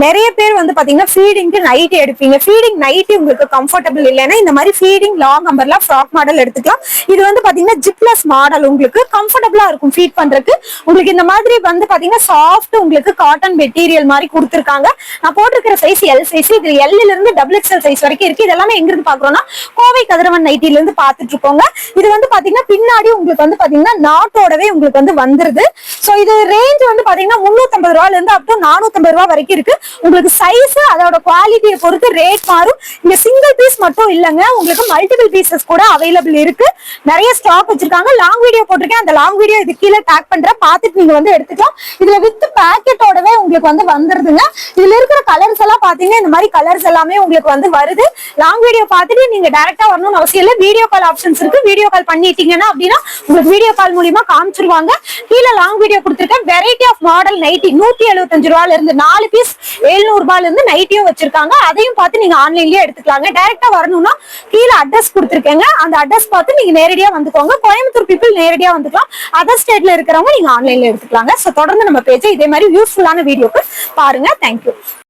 நிறைய பேர் வந்து பாத்தீங்கன்னா ஃபீடிங்க்கு நைட்டி எடுப்பீங்க. ஃபீடிங் நைட்டி உங்களுக்கு கம்ஃபர்டபிள் இல்லைன்னா இந்த மாதிரி ஃபீடிங் லாங் அம்பர்லாம் ஃப்ராக் மாடல் எடுத்துக்கலாம். இது வந்து பாத்தீங்கன்னா ஜிப்லெஸ் மாடல், உங்களுக்கு கம்ஃபர்டபிளா இருக்கும் ஃபீட் பண்றதுக்கு. உங்களுக்கு இந்த மாதிரி வந்து பாத்தீங்கன்னா சாஃப்ட் உங்களுக்கு காட்டன் மெட்டீரியல் மாதிரி கொடுத்துருக்காங்க. நான் போட்டிருக்கிற சைஸ் எல் சைஸ். இது எல்ல இருந்து டபுள் எக்ஸ்எல் சைஸ் வரைக்கும் இருக்கு. இதெல்லாமே எங்க இருந்து பாக்குறோம்னா கோவை கதிரவன் நைட்டில இருந்து பாத்துட்டு இருக்கோங்க. இது வந்து பாத்தீங்கன்னா பின்னாடி உங்களுக்கு வந்து பாத்தீங்கன்னா நாட்டோடவே உங்களுக்கு வந்து வந்துருது. சோ இது ரேஞ்ச் வந்து பாத்தீங்கன்னா 350 ரூபாயில இருந்து அப் டு 450 ரூபாய் வரைக்கும் இருக்கு. உங்களுக்கு சைஸ் அதோட குவாலிட்டியை பொறுத்து ரேட் மாறும். இங்க சிங்கிள் பீஸ் மட்டும் இல்லங்க, உங்களுக்கு மல்டிபிள் பீசஸ் கூட அவைலபிள் இருக்கு. நிறைய ஸ்டாக் வச்சிருக்காங்க. லாங் வீடியோ போட்டிருக்கேன், அந்த லாங் வீடியோ இது கீழே டேக் பண்றேன், பாத்துட்டு நீங்க வந்து எடுத்துக்கலாம். இதுல வித் பேக்கெட்டோடவே உங்களுக்கு வந்து வந்துருதுங்க. இதுல இருக்கிற கலர்ஸ் எல்லாம் பாத்தீங்கன்னா இந்த மாதிரி கலர்ஸ் எல்லாமே உங்களுக்கு வந்து வருது. லாங் வீடியோ பார்த்துட்டு நீங்க டைரக்டா வரணும்னு அவசியம் இல்லை. வீடியோ கால் ஆப்ஷன்ஸ் இருக்கு. வீடியோ கால் பண்ணிட்டீங்கன்னா அப்படின்னா உங்களுக்கு வீடியோ கால் மூலியமா காமிச்சிருவாங்க. கீழே லாங் வீடியோ கொடுத்துருக்கேன். வெரைட்டி ஆஃப் மாடல் நைட்டி 175 ரூபாயில இருந்து 4 பீஸ் 700 ரூபாயில இருந்து நைட்டியும் வச்சிருக்காங்க. அதையும் பார்த்து நீங்க ஆன்லைன்லயே எடுத்துக்கலாங்க. டைரக்டா வரணும்னா கீழே அட்ரஸ் கொடுத்துருக்கேங்க. அந்த அட்ரஸ் பார்த்து நீங்க நேரடியா வந்துக்கோங்க. கோயம்புத்தூர் பீப்புள் நேரடியா வந்துக்கலாம். அதர் ஸ்டேட்ல இருக்கிறவங்க நீங்க ஆன்லைன்ல எடுத்துக்கலாங்க. சோ தொடர்ந்து நம்ம பேஜ் இதே மாதிரி யூஸ்ஃபுல்லான வீடியோக்கு பாருங்க. தேங்க்யூ.